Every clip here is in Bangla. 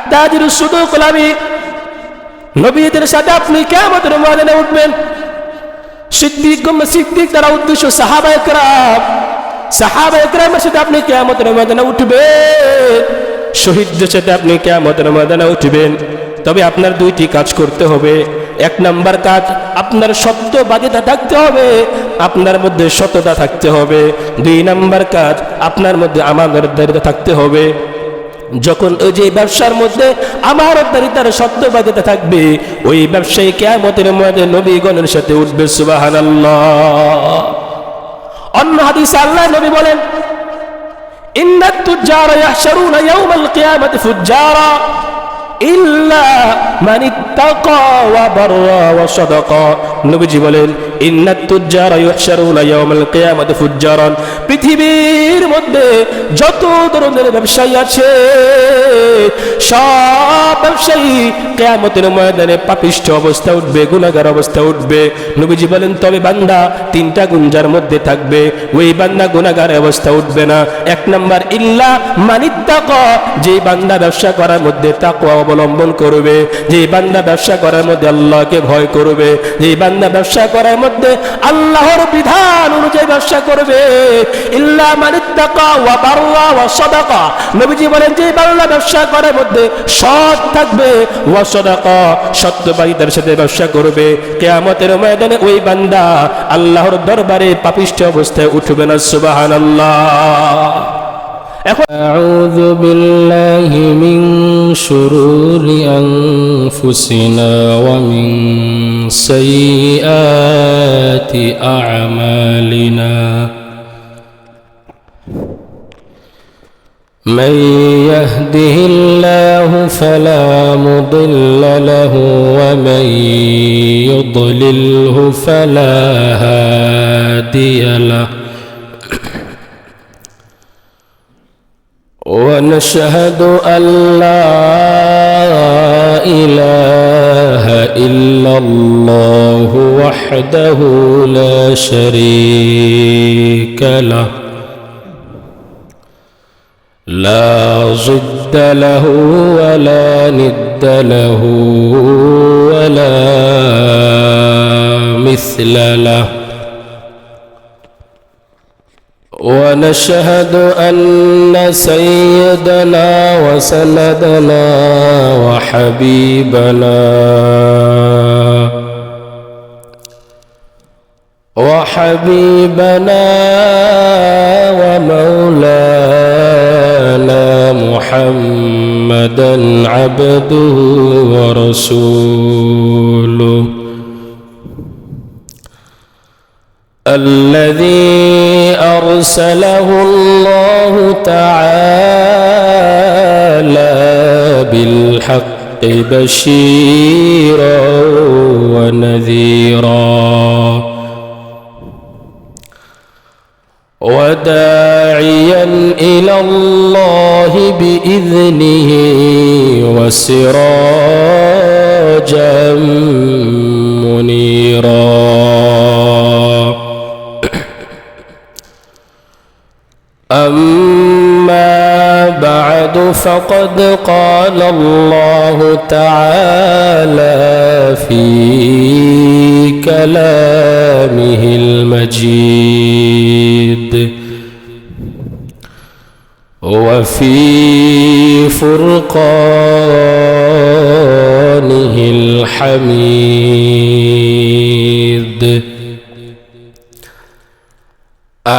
আত-তাজিরু সুদুকুল আমিন। নবীদের সাথে আপনি কিয়ামতের ময়দানে উঠবেন। সিদ্দিক দ্বারা উদ্দেশ্য সাহাবায়ে কেরাম। সাহাবায়ে কেরামের সাথে আপনি কিয়ামতের ময়দানে উঠবেন। শহীদদের সাথে আপনি কিয়ামতের ময়দানে উঠবেন। তবে আপনার দুইটি কাজ করতে হবে। এক নাম্বার কাজ, আপনার সত্যবাদিতা থাকতে হবে, আপনার মধ্যে সততা থাকতে হবে। দুই নাম্বার কাজ, আপনার মধ্যে আমানতদারিতা থাকতে হবে। যখন ওই যে ব্যবসার মধ্যে আমানতদারিতার সত্যবাদিতা থাকবে, ওই ব্যবসায়ী কিয়ামতের ময়দানে নবীগণের সাথে উঠবে। সুবহানাল্লাহ। অন্য হাদিসে আল্লাহ নবী বলেন, ইন্নাত তুজ্জারা ইয়াহশারুনা ইয়াওমাল কিয়ামাতি ফুজ্জারা ইল্লা মান ইত্তাকা ওয়া বাররা ওয়া সাদাকা। নবীজি বলেন, ইন্নাত তুজ্জারা ইউহশারুনা ইয়াওমাল কিয়ামাতি ফুজ্জারান। পৃথিবীর মধ্যে যত ধরনের ব্যবসায়ী আছে, সব ব্যবসায়ী কিয়ামতের ময়দানে পাপিষ্ঠ অবস্থা উঠবে, গুনাহগার অবস্থা উঠবে। নবীজি বলেন, তবে বান্দা তিনটা গুণ যার মধ্যে থাকবে, ওই বান্দা গুনাহগার অবস্থা উঠবে না। এক নাম্বার, ইল্লা মান ইত্তাকা, যে বান্দা ব্যবসা করার মধ্যে তাকওয়া অবলম্বন করবে, যে বান্দা ব্যবসা করার মধ্যে আল্লাহকে ভয় করবে, যে বান্দা ব্যবসা করার মধ্যে আল্লাহর বিধান অনুযায়ী ব্যবসা করবে। ইল্লা মান ইত্তাকা ওয়া বাররা ওয়া সাদাকা। নবীজি বলেন, যে বান্দা ব্যবসা করার মধ্যে সৎ থাকবে, ওয়া সাদাকা, সত্যবাদিতার সাথে ব্যবসা করবে, কিয়ামতের ময়দানে ওই বান্দা আল্লাহর দরবারে পাপিষ্ঠ অবস্থায় উঠবে না। সুবহানাল্লাহ। أعوذ بالله من شرور أنفسنا ومن سيئات أعمالنا من يهده الله فلا مضل له ومن يضلله فلا هادي له ونشهد أن لا إله إلا الله وحده لا شريك له لا ضد له ولا ند له ولا مثل له ونشهد أن سيدنا وسندنا وحبيبنا ومولانا محمدا عبده ورسوله الذي أرسله الله تعالى بالحق بشيرا ونذيرا وداعيا إلى الله بإذنه وسراجا منيرا. أما بعد فقد قال الله تعالى في كلامه المجيد وفي فرقانه الحميد.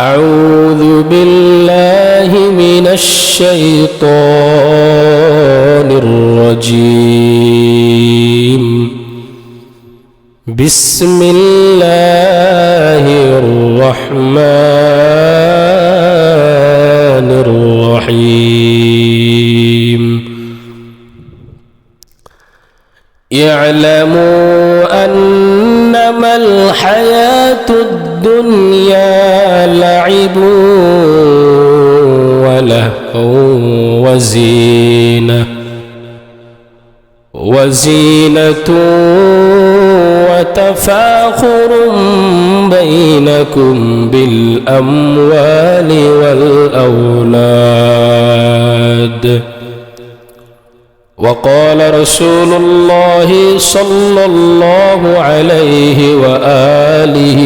أعوذ بالله من الشيطان الرجيم. بسم الله الرحمن الرحيم. يعلموا أنما الحياة الدنيا لعب ولهو وزينة وتفاخر بينكم بالأموال والأولاد وقال رسول الله صلى الله عليه وآله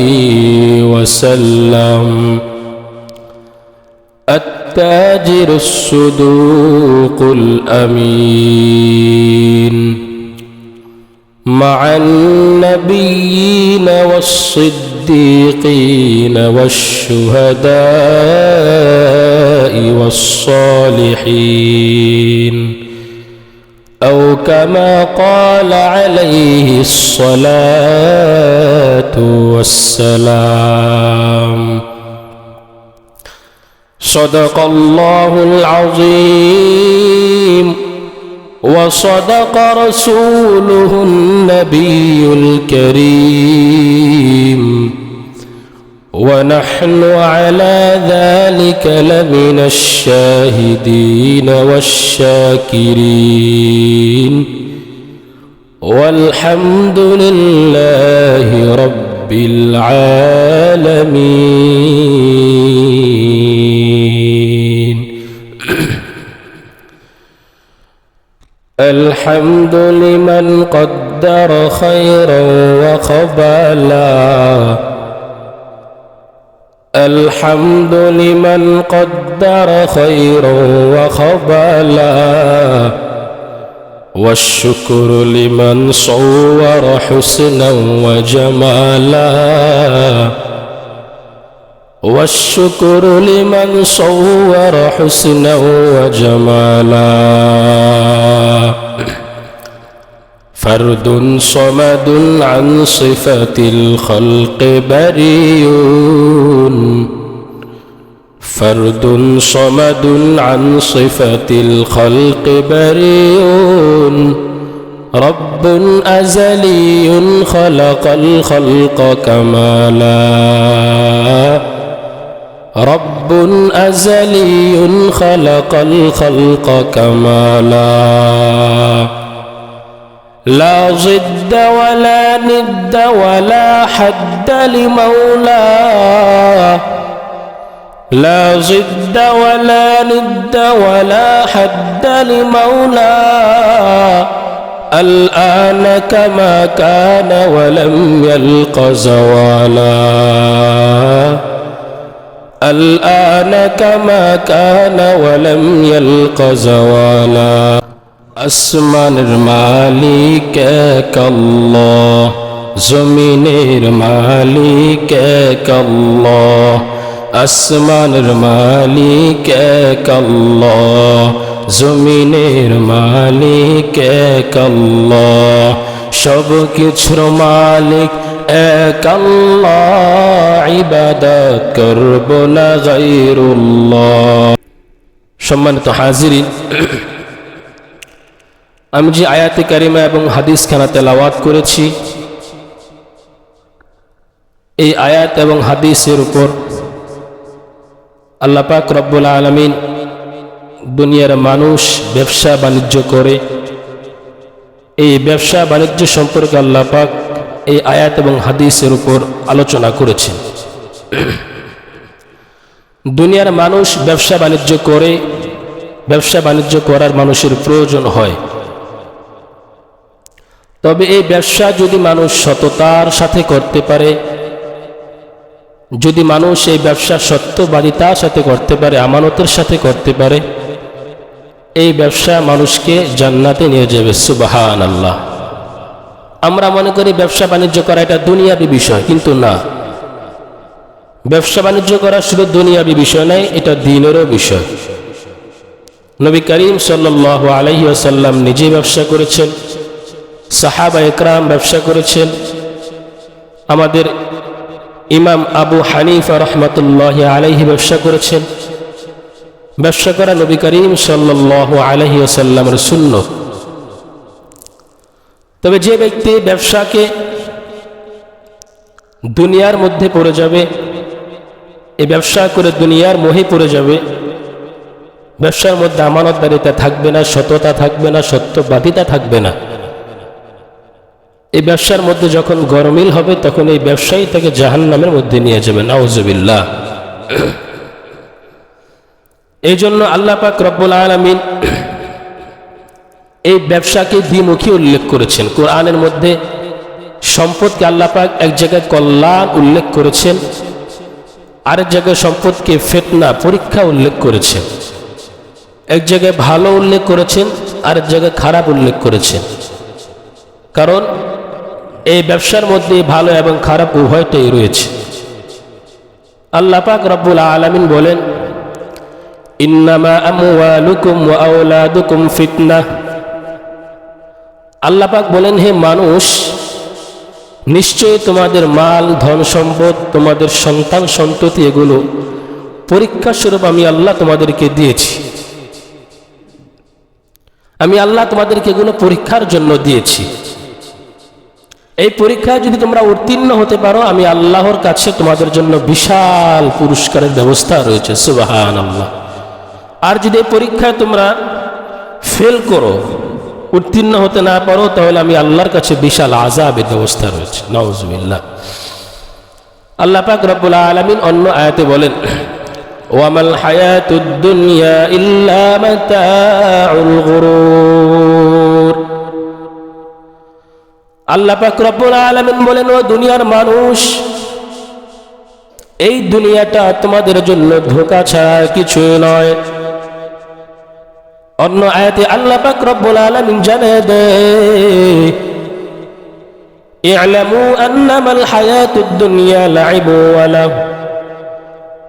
وسلم التاجر الصدوق الأمين مع النبيين والصديقين والشهداء والصالحين أو كما قال عليه الصلاة والسلام صدق الله العظيم وصدق رسوله النبي الكريم ونحن على ذلك لمن الشاهدين والشاكرين والحمد لله رب العالمين. الحمد لمن قدر خيرا وقبلا الحمد لمن قدر خيرا وقبلا والشكر لمن صور حسنا وجمالا والشكر لمن صور حسنا وجمالا فرد صمد عن صفة الخلق بريء فرد صمد عن صفة الخلق بريء رب أزلي خلق الخلق كمالا رب أزلي خلق الخلق كمالا لا ضد ولا ند ولا حد لمولاه لا ضد ولا ند ولا حد لمولاه الآن كما كان ولم يلق زوالا الآن كما كان ولم يلق زوالا আসমানের মালিক এক আল্লাহ জমিনের মালিক এক আল্লাহ আসমানের মালিক এক আল্লাহ জমিনের মালিক এক আল্লাহ সব কিছুর মালিক এক আল্লাহ ইবাদত করব না গায়রুল্লাহ। সম্মানিত হাজিরিন, আমি যে আয়াতে কারিমা এবং হাদিস খানা তেলাওয়াত করেছি, এই আয়াত এবং হাদিসের উপর আল্লাহ পাক রব্বুল আলামিন দুনিয়ার মানুষ ব্যবসা বাণিজ্য করে, এই ব্যবসা বাণিজ্য সম্পর্কে আল্লাহ পাক এই আয়াত এবং হাদিসের উপর আলোচনা করেছেন। দুনিয়ার মানুষ ব্যবসা বাণিজ্য করে, ব্যবসা বাণিজ্য করার মানুষের প্রয়োজন হয়। তবে এই ব্যবসা যদি মানুষ সততার সাথে করতে পারে, যদি মানুষ এই ব্যবসা সত্যবাদিতার সাথে করতে পারে, আমানতের সাথে করতে পারে, এই ব্যবসা মানুষকে জান্নাতে নিয়ে যাবে। সুবহানাল্লাহ। আমরা মনে করি ব্যবসা বাণিজ্য করা এটা দুনিয়াবি বিষয়, কিন্তু না, ব্যবসা বাণিজ্য করা শুধু দুনিয়াবি বিষয় নয়, এটা দ্বীনেরও বিষয়। নবী করিম সাল্লাল্লাহু আলাইহি ওয়াসাল্লাম নিজে ব্যবসা করেছেন, সাহাবা একরাম ব্যবসা করেছেন, আমাদের ইমাম আবু হানিফা রহমাতুল্লাহি আলাইহি ব্যবসা করেছেন। ব্যবসা করা নবী করিম সাল্লাল্লাহু আলাইহি ওয়াসাল্লামের সুন্নাত। তবে যে ব্যক্তি ব্যবসাকে দুনিয়ার মধ্যে পড়ে যাবে, এই ব্যবসা করে দুনিয়ার মোহে পড়ে যাবে, ব্যবসার মধ্যে আমানতদারিতা থাকবে না, সততা থাকবে না, সত্যবাদিতা থাকবে না, এই ব্যবসার মধ্যে যখন গরমিল হবে তখন এই ব্যবসায়ী তাকে জাহান্নামের মধ্যে নিয়ে যাবে। নাউজুবিল্লাহ। এই জন্য আল্লাহ পাক রব্বুল আলামিন এই ব্যবসাকে দ্বিমুখী উল্লেখ করেছেন। কোরআনের মধ্যে সম্পদকে আল্লাহ পাক এক জায়গায় কল্যাণ উল্লেখ করেছেন, আরেক জায়গায় সম্পদকে ফিতনা পরীক্ষা উল্লেখ করেছেন। এক জায়গায় ভালো উল্লেখ করেছেন, আরেক জায়গায় খারাপ উল্লেখ করেছেন। কারণ এই ব্যবসার মধ্যে ভালো এবং খারাপ উভয়টাই রয়েছে। আল্লাহ পাক রব্বুল আলামিন বলেন, ইন্নামা আমওয়ালুকুম ওয়া আওলাদুকুম ফিতনাহ। আল্লাহ পাক বলেন, হে মানুষ, নিশ্চয়ই তোমাদের মাল, ধন সম্পদ, তোমাদের সন্তান সন্ততি এগুলো পরীক্ষা স্বরূপ আমি আল্লাহ তোমাদেরকে দিয়েছি। আমি আল্লাহ তোমাদেরকে এগুলো পরীক্ষার জন্য দিয়েছি। এই পরীক্ষায় যদি তোমরা উত্তীর্ণ হতে পারো, আমি আল্লাহর কাছে তোমাদের জন্য বিশাল পুরস্কারের ব্যবস্থা রয়েছে। সুবহানাল্লাহ। আর যদি এই পরীক্ষায় তোমরা ফেল করো, উত্তীর্ণ হতে না পারো, তাহলে আমি আল্লাহর কাছে বিশাল আযাবের ব্যবস্থা রয়েছে। নাউযুবিল্লাহ। আল্লাহ পাক রব্বুল আলামিন অন্য আয়াতে বলেন, ওয়ামাল হায়াতুদ দুনিয়া ইল্লা মাতাউল গুরুর। আল্লাহ পাক রব্বুল আলামিন বলেন, ও দুনিয়ার মানুষ, এই দুনিয়াটা তোমাদের জন্য ধোঁকা ছাড়া কিছু নয়। অন্য আয়াতে আল্লাহ পাক রব্বুল আলামিন জানিয়ে দেয়, ই'লামু আন্নামাল হায়াতুদ দুনিয়া লাইবু ওয়া লাহু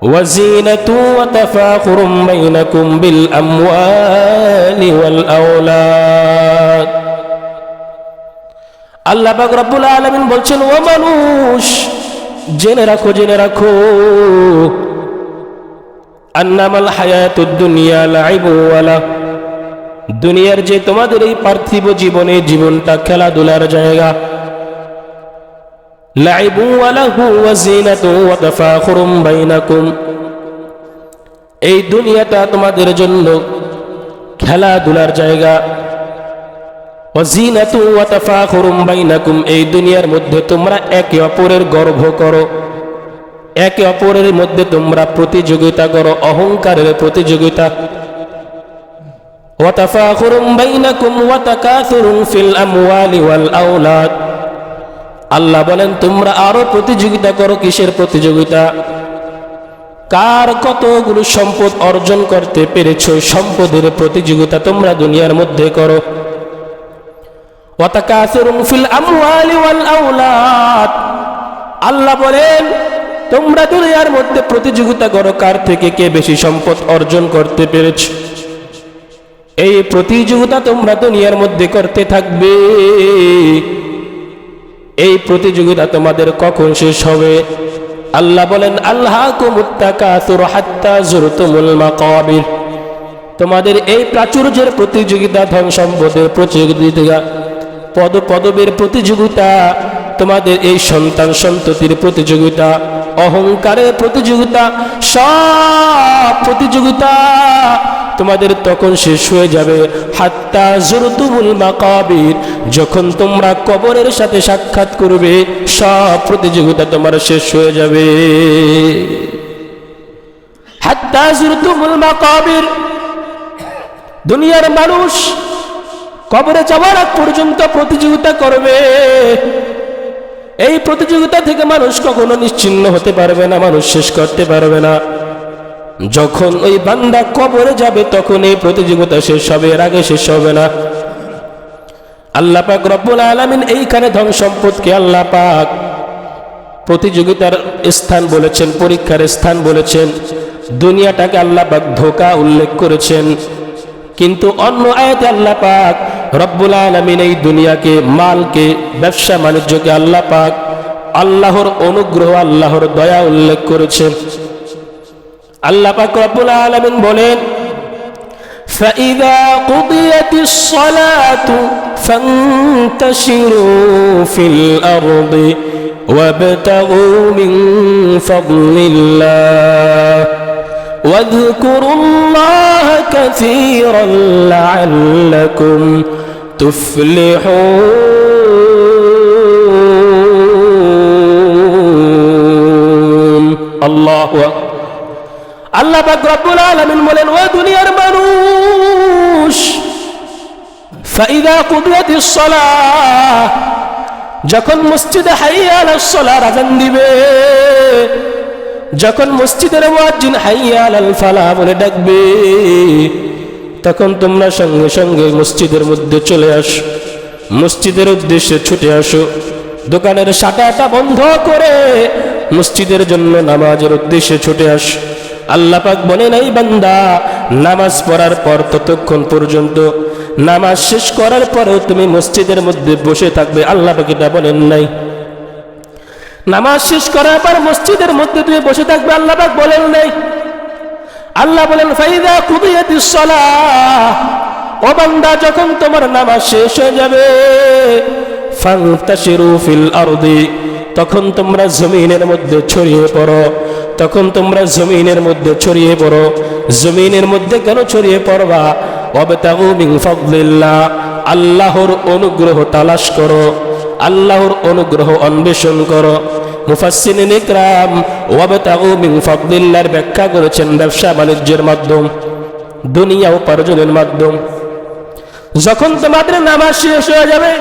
ওয়া যিনাতু ওয়া তাফাখুরুম বাইনাকুম বিল আমওয়ালি ওয়াল আওলাদ। আল্লাহ পাক রব্বুল আলামিন বলছেন, ও মানুষ, জেনে রাখো, জেনে রাখো, আন্নামাল হায়াতুদ দুনিয়া লাইবু ওয়া লাহু, দুনিয়ার যে তোমাদের এই পার্থিব জীবনে, জীবনটা খেলাধুলার জায়গা। লাইবু ওয়া লাহু ওয়া যিনাতু ওয়া তাফাখুরুম বাইনাকুম, এই দুনিয়াটা তোমাদের জন্য খেলাধুলার জায়গা। ওয়া যিনাতু ওয়া তাফাখুরুম বাইনাকুম, এই দুনিয়ার মধ্যে তোমরা একে অপরের গর্ব করো, একে অপরের মধ্যে তোমরা প্রতিযোগিতা করো, অহংকারের প্রতিযোগিতা। ওয়া তাফাখুরুম বাইনাকুম ওয়া তাকাসুরুন ফিল আমওয়ালি ওয়াল আওলাদ। আল্লাহ বলেন, তোমরা আরো প্রতিযোগিতা করো। কিসের প্রতিযোগিতা? কার কতগুলো সম্পদ অর্জন করতে পেরেছো, সম্পদের প্রতিযোগিতা তোমরা দুনিয়ার মধ্যে করো। ওয়া তাকাসুরুন ফিল আমওয়ালি ওয়াল আওলাদ। আল্লাহ বলেন, তোমরা দুনিয়ার মধ্যে প্রতিযোগিতা করো কার থেকে কে বেশি সম্পদ অর্জন করতে পেরেছে। এই প্রতিযোগিতা তোমরা দুনিয়ার মধ্যে করতে থাকবে। এই প্রতিযোগিতা তোমাদের কখন শেষ হবে? আল্লাহ বলেন, আল্লাহকুমুত তাকাসুর হাত্তা যুরতুমুল মাকাবির। তোমাদের এই প্রাচুর্যের প্রতিযোগিতা, ধন সম্পদের প্রতিযোগিতা, পদপদবীর প্রতিযোগিতা, তোমাদের এই সন্তান সন্ততির প্রতিযোগিতা, অহংকারের প্রতিযোগিতা, সব প্রতিযোগিতা তোমাদের তখন শেষ হয়ে যাবে। হাত্তা যুরতুমুল মাকাবির, যখন তোমরা কবরের সাথে সাক্ষাৎ করবে, সব প্রতিযোগিতা তোমার শেষ হয়ে যাবে। হাত্তা যুরতুমুল মাকাবির, দুনিয়ার মানুষ কবরে যাওয়ার আগ পর্যন্ত প্রতিযোগিতা করবে। এই প্রতিযোগিতা থেকে মানুষ কখনো নিশ্চিন্ন হতে পারবে না, মানুষ শেষ করতে পারবে না। যখন ওই বান্দা কবরে যাবে, তখন এই প্রতিযোগিতা শেষ হবে, এর আগে শেষ হবে না। আল্লাহ পাক রব্বুল আলামিন এইখানে ধন সম্পদকে আল্লাহ পাক প্রতিযোগিতার স্থান বলেছেন, পরীক্ষার স্থান বলেছেন। দুনিয়াটাকে আল্লাহ পাক ধোঁকা উল্লেখ করেছেন। কিন্তু অন্য আয়াতে আল্লাহ পাক রব্বুল আলামিন এই দুনিয়াকে, মালকে, ব্যবসা বাণিজ্যকে আল্লাহ পাক আল্লাহর অনুগ্রহ, আল্লাহর দয়া উল্লেখ করেছেন। আল্লাহ পাক রব্বুল আলামিন বলেন, فَإِذَا قُضِيَتِ الصَّلَاةُ فَانتَشِرُوا فِي الْأَرْضِ وَابْتَغُوا مِنْ فَضْلِ اللَّهِ وَاذْكُرُوا اللَّهَ كَثِيرًا لَعَلَّكُمْ تُفْلِحُونَ। আল্লাহু আকবার। আল্লাহ পাক রব্বুল আলামিন বলেন, ও দুনিয়ার মানুষ, ফাইদা কুদিয়াতিস সালাহ, যখন মসজিদে হাইয়া আলাস সালাহ আযান দিবে, যখন মসজিদের মুয়াজ্জিন হাইয়া আলাল ফালাহ বলে ডাকবে, তখন তোমরা সঙ্গে সঙ্গে মসজিদের মধ্যে চলে আসো, মসজিদের উদ্দেশ্যে ছুটে আসো, দোকানের শাটারটা বন্ধ করে মসজিদের জন্য নামাজের উদ্দেশ্যে ছুটে আসো। আল্লাহ পাক বলেন, এই বান্দা, নামাজ পড়ার পর ততক্ষণ পর্যন্ত, নামাজ শেষ করার পরেও তুমি মসজিদের মধ্যে বসে থাকবে। আল্লাহ পাক এটা বলেন নাই। নামাজ শেষ করার পর মসজিদের মধ্যে তুমি বসে থাকবে, আল্লাহ পাক বলেন নাই। আল্লাহ বলেন, ফাইদা কুদিয়াতিস সালাহ, ও বান্দা, যখন তোমার নামাজ শেষ হয়ে যাবে, ফান্তাশিরু ফিল আরদি, তখন তোমরা জমিনের মধ্যে ছড়িয়ে পড়ো, তখন তোমরা জমিনের মধ্যে ছড়িয়ে পড়ো। জমিনের মধ্যে কেন ছড়িয়ে পড়বা? ওয়াবতাগু মিন ফাদলিল্লাহ, আল্লাহর অনুগ্রহ তালাশ করো, আল্লাহর অনুগ্রহ অন্বেষণ করো। মুফাসসিরিন ইকরাম ওয়াবতাগু মিন ফাদলিল্লাহর ব্যাখ্যা করেছেন ব্যবসা বাণিজ্যের মাধ্যম, দুনিয়া উপার্জনের মাধ্যম। যখন তোমাদের নামাজ শেষ হয়ে যাবে,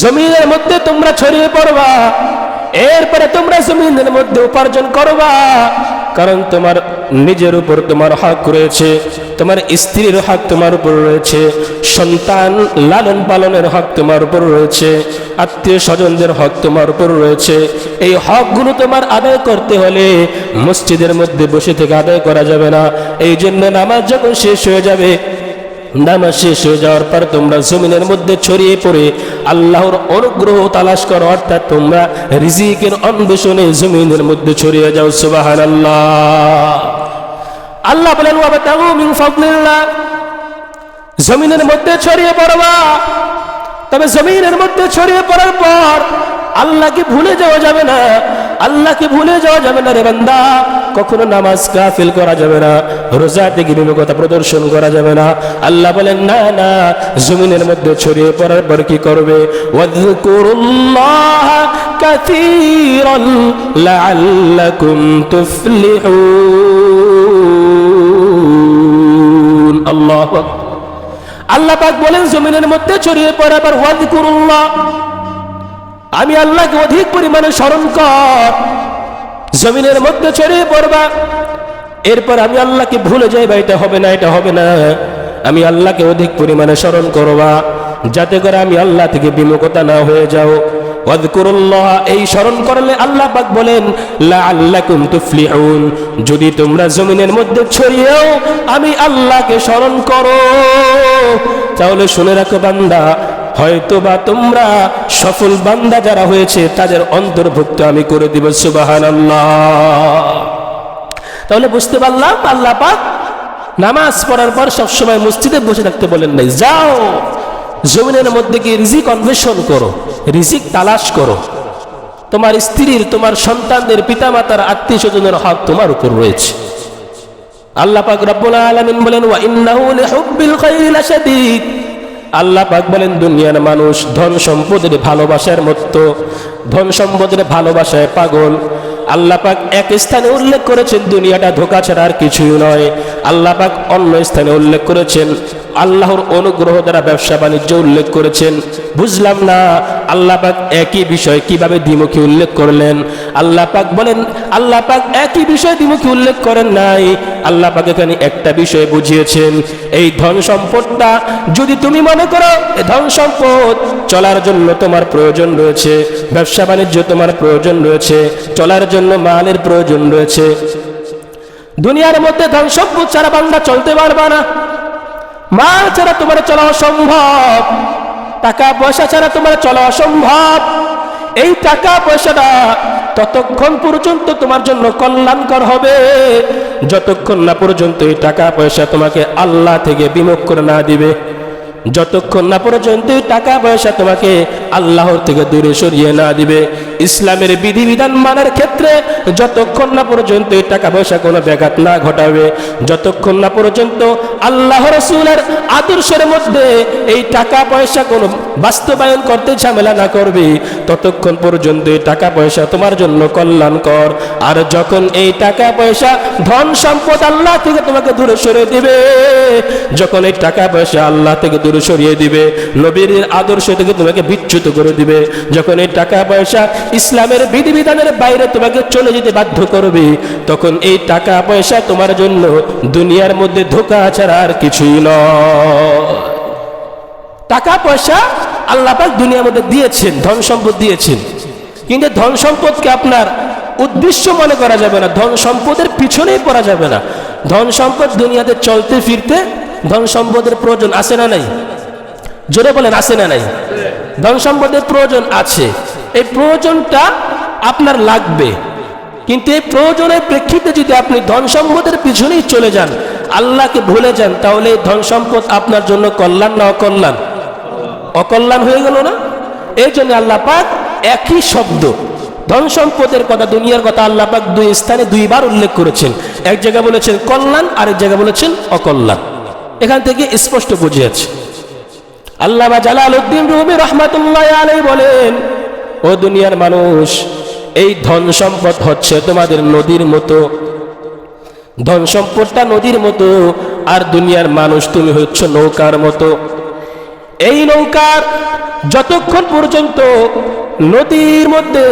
জমিনের মধ্যে তোমরা ছড়িয়ে পড়বা, এরপরে তোমরা জমিনের মধ্যে উপার্জন করবা, কারণ তোমার নিজের উপর তোমার হক রয়েছে, তোমার স্ত্রীর হক তোমার উপর রয়েছে, সন্তান লালন পালনের হক তোমার উপর রয়েছে, আত্মীয় স্বজনদের হক তোমার উপর রয়েছে। এই হকগুলো তোমার আদায় করতে হলে মসজিদের মধ্যে বসে থেকে আদায় করা যাবে না। এই জন্য নামাজ যখন শেষ হয়ে যাবে, নামাজ শেষ হয়ে যাওয়ার পর তোমরা জমিনের মধ্যে ছড়িয়ে পড়ে আল্লাহর অনুগ্রহ তালাশ করো, অর্থাৎ তোমরা রিজিকের অন্বেষণে জমিনের মধ্যে ছড়িয়ে যাও। সুবহানাল্লাহ। আল্লাহ বলেন, ওয়াবতাগু মিন ফাদলিল্লাহ, জমিনের মধ্যে ছড়িয়ে পড়বা। তবে জমিনের মধ্যে ছড়িয়ে পড়ার পর আল্লাহকে ভুলে যাওয়া যাবে না, আল্লাহকে ভুলে যাওয়া যাবে না রে বান্দা। কখনো নামাজ গাফিল করা যাবে না, রোজা থেকে বিমুখতা প্রদর্শন করা যাবে না। আল্লাহ বলেন, না না, জমিনের মধ্যে ছড়িয়ে পড়ার পর কি করবে? ওয়াযকুরুল্লাহ কাসীরান লাআল্লাকুম তুফলিহুন। আল্লাহু আকবার। আল্লাহ পাক বলেন, জমিনের মধ্যে ছড়িয়ে পড়ার পর ওয়াযকুরুল্লাহ, আমি আল্লাহকে অধিক পরিমাণে স্মরণ কর। জমিনের মধ্যে ছড়িয়ে পড়বা, এরপর আমি আল্লাহকে ভুলে যাইবা, এটা হবে না, এটা হবে না। আমি আল্লাহকে অধিক পরিমাণে স্মরণ করবা, যাতে করে আমি আল্লাহ থেকে বিমুখতা না হয়ে যাও। ওয়াযকুরুল্লাহ, এই স্মরণ করলে আল্লাহ পাক বলেন, লাআল্লাকুম তুফলিহুন, যদি তোমরা জমিনের মধ্যে ছড়িয়েও আমি আল্লাহকে স্মরণ করো, তাহলে শুনে রাখো বান্দা, হয়তো বা তোমরা সফল বান্দা যারা হয়েছে তাদের অন্তর্ভুক্ত আমি করে দিব। সুবহানাল্লাহ। তাহলে বুঝতে পারলাম আল্লাহ পাক নামাজ পড়ার পর সবসময় মসজিদে বসে থাকতে বলেন নাই। যাও জমিনের মধ্যে গিয়ে রিজিক অন্বেষণ করো, রিজিক তালাশ করো। তোমার স্ত্রীর, তোমার সন্তানদের, পিতামাতার, আত্মীয় স্বজনের হক তোমার উপর রয়েছে। আল্লাহ পাক রব্বুল আলামিন বলেন, ওয়া ইন্নাহু লিহুব্বিল খাইরি লাশাদীদ। আল্লাহ পাক বলেন, দুনিয়ার মানুষ ধন সম্পদের ভালোবাসার মতো, ধন সম্পদের ভালোবাসায় পাগল। আল্লাহ পাক এক স্থানে উল্লেখ করেছেন দুনিয়াটা ধোঁকা ছাড়া আর কিছুই নয়। আল্লাহ পাক অন্য স্থানে উল্লেখ করেছেন আল্লাহর অনুগ্রহ দ্বারা ব্যবসা বাণিজ্য উল্লেখ করেছেন। বুঝলাম না আল্লাহ পাক একই বিষয় কিভাবে দ্বিমুখী উল্লেখ করলেন? আল্লাহ পাক বলেন, আল্লাহ পাক একই বিষয় দ্বিমুখী উল্লেখ করেন নাই। আল্লাহ পাক এখানে একটা বিষয় বুঝিয়েছেন, এই ধন সম্পদটা যদি তুমি মনে করো এই ধন সম্পদ চলার জন্য তোমার প্রয়োজন রয়েছে, ব্যবসা বাণিজ্য তোমার প্রয়োজন রয়েছে, চলার জন্য মালের প্রয়োজন রয়েছে, দুনিয়ার মধ্যে ধন সম্পদ ছাড়া বান্দা চলতে পারবা না। মাল ছাড়া তোমার চলা অসম্ভব, টাকা পয়সা ছাড়া তোমার চলা অসম্ভব। এই টাকা পয়সাটা ততক্ষণ পর্যন্ত তোমার জন্য কল্যাণকর হবে যতক্ষণ না পর্যন্ত এই টাকা পয়সা তোমাকে আল্লাহ থেকে বিমুখ করে না দিবে, যতক্ষণ না পর্যন্ত টাকা পয়সা তোমাকে আল্লাহর থেকে দূরে সরিয়ে না দিবে। ইসলামের বিধিবিধান মানার ক্ষেত্রে যতক্ষণ না পর্যন্ত এই টাকা পয়সা কোনো ব্যাঘাত না ঘটাবে, যতক্ষণ না পর্যন্ত আল্লাহ রাসূলের আদর্শের মধ্যে এই টাকা পয়সা কোনো বাস্তবায়ন করতে ঝামেলা না করবে, ততক্ষণ পর্যন্ত এই টাকা পয়সা তোমার জন্য কল্যাণকর। আর যখন এই টাকা পয়সা ধন সম্পদ আল্লাহ থেকে তোমাকে দূরে সরিয়ে দিবে, যখন এই টাকা পয়সা আল্লাহ থেকে দূরে সরিয়ে দিবে, নবীর আদর্শ থেকে তোমাকে বিচ্যুত করে দিবে, যখন এই টাকা পয়সা ইসলামের বিধিবিধানের বাইরে তোমাকে চলে যেতে বাধ্য করবে, তখন এই টাকা পয়সা তোমার জন্য দুনিয়ার মধ্যে ধোঁকা ছাড়া আর কিছুই নয়। টাকা পয়সা আল্লাহ পাক দুনিয়ার মধ্যে দিয়েছেন, ধন সম্পদ দিয়েছেন, কিন্তু ধন সম্পদকে আপনার উদ্দেশ্য মনে করা যাবে না, ধন সম্পদের পিছনেই পড়া যাবে না। ধন সম্পদ দুনিয়াতে চলতে ফিরতে ধন সম্পদের প্রয়োজন আছে না নাই? জোরে বলেন, আছে না নাই? ধন সম্পদের প্রয়োজন আছে, এই প্রয়োজনটা আপনার লাগবে, কিন্তু এই প্রয়োজনের প্রেক্ষিতে যদি আপনি ধন সম্পদের পিছনেই চলে যান, আল্লাহকে ভুলে যান, তাহলে এই ধন সম্পদ আপনার জন্য কল্যাণ না অকল্যাণ? অকল্যাণ হয়ে গেল না? এই জন্য আল্লাহ পাক একই শব্দ ধন সম্পদের কথা, দুনিয়ার কথা আল্লাহ পাক দুই স্থানে দুইবার উল্লেখ করেছেন। এক জায়গায় বলেছেন কল্যাণ, আরেক জায়গায় বলেছেন অকল্যাণ। এখান থেকে স্পষ্ট বুঝে যাচ্ছে। আল্লামা জালালউদ্দিন রুমি রহমাতুল্লাহ আলাইহি বলেন, ও দুনিয়ার মানুষ, এই ধন সম্পদ হচ্ছে তোমাদের নদীর মতো, ধন সম্পদটা নদীর মতো, আর দুনিয়ার মানুষ তুমি হচ্ছ নৌকার মতো। এই নৌকার যতক্ষণ পর্যন্ত নদীর মধ্যে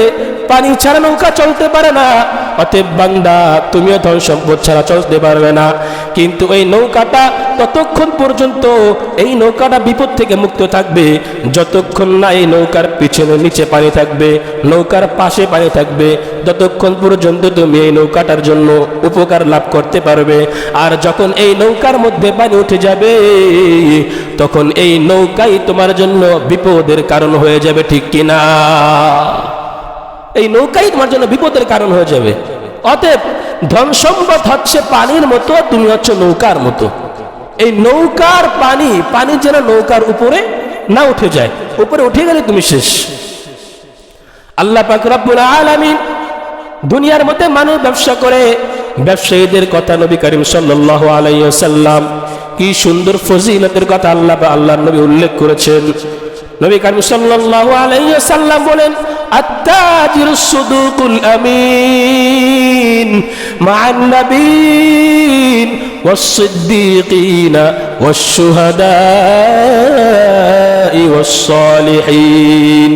পানি ছাড়া নৌকা চলতে পারে না, অতএব বান্দা তুমিও ধন সম্পদ ছাড়া চলতে পারবে না। কিন্তু এই নৌকাটা ততক্ষণ পর্যন্ত, এই নৌকাটা বিপদ থেকে মুক্ত থাকবে যতক্ষণ না এই নৌকার পিছনে নিচে পানি থাকবে, নৌকার পাশে পানি থাকবে, ততক্ষণ পর্যন্ত তুমি এই নৌকাটার জন্য উপকার লাভ করতে পারবে। আর যখন এই নৌকার মধ্যে পানি উঠে যাবে, তখন এই নৌকাই তোমার জন্য বিপদের কারণ হয়ে যাবে, ঠিক কিনা? এই নৌকাই তোমার জন্য বিপদের কারণ হয়ে যাবে। অতএব ধন সম্পদ হচ্ছে পানির মতো, তুমি হচ্ছে নৌকার মতো। এই নৌকার পানি যেন নৌকার উপরে না উঠে যায়, উপরে উঠে গেলে তুমি শেষ। আল্লাহ পাক রব্বুল আলামিন দুনিয়ার মধ্যে মানুষ ব্যবসা করে, ব্যবসায়ীদের কথা নবী করিম সাল্লাল্লাহু আলাইহি ওয়াসাল্লাম কি সুন্দর ফজিলতের কথা আল্লাহর নবী উল্লেখ করেছেন। নবী করিম সাল্লাল্লাহু আলাইহি ওয়াসাল্লাম বলেন, আত-তাজিরুস সুদুকুল আমিন মা'আন নাবিয়্যিন ওয়াস-সিদ্দীকিনা ওয়াশ-শুহাদা'i ওয়াস-সালিহিন।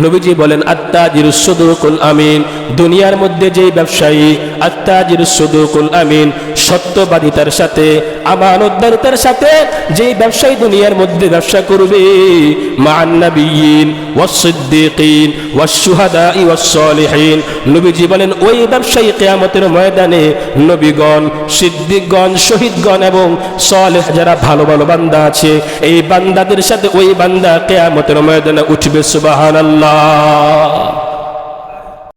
নবীজি বলেন, আত-তাজিরুস সুদুকুল আমিন, দুনিয়ার মধ্যে যেই ব্যবসায়ী আত-তাজিরুস সুদুকুল আমিন, সত্যবাদিতার সাথে, আমানতদারিতার সাথে যেই ব্যবসায়ী দুনিয়ার মধ্যে ব্যবসা করবে, মা'আন নাবিয়্যিন ওয়াস-সিদ্দীকিন ওয়াশ-শুহাদা'i ওয়াস-সালিহিন, নবীজি বলেন ওই ব্যবসায়ী কিয়ামতের ময়দানে নবীগণ, সিদ্দিকগণ, শহীদগণ এবং সালেহ যারা ভালো ভালো বান্দা আছে, এই বান্দাদের সাথে ওই বান্দা কিয়ামতের ময়দানে উঠবে। সুবহানাল্লাহ।